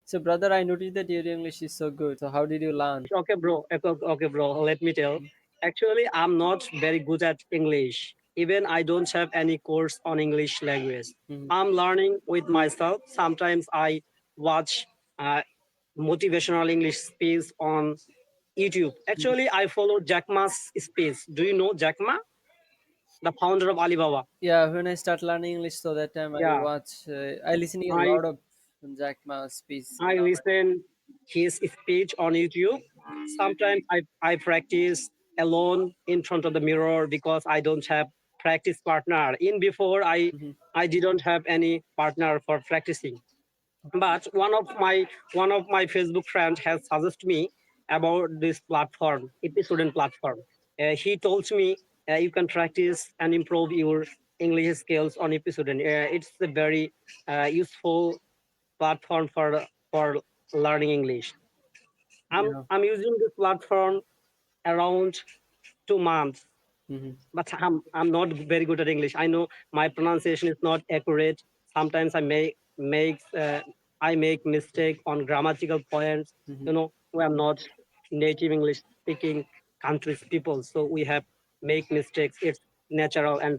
So, brother, I noticed that your English is so good. So, how did you learn? Okay, bro. Okay, bro. Let me tell. Actually, I'm not very good at English. Even I don't have any course on English language. Mhm. I'm learning with myself. Sometimes I watch motivational English speech on YouTube. Mhm. Actually, I follow Jack Ma's speech. Do you know Jack Ma, the founder of Alibaba? Yeah, when I start learning English, so that time I Yeah, watch, I listen a I lot of Jack Ma's speech. I listen his speech on YouTube. Sometimes I practice alone in front of the mirror because I don't have practice partner. In before Mhm. I didn't have any partner for practicing. But one of my Facebook friends has suggested me about this platform, EP Student platform. He told me you can practice and improve your English skills on EP Student. It's a very useful platform for learning English. Yeah. I'm using this platform around 2 months, Hmm. but I'm not very good at English. I know my pronunciation is not accurate. Sometimes I make mistake on grammatical points. Hmm. You know, we are not native English speaking countries people, so we have make mistakes. It's natural and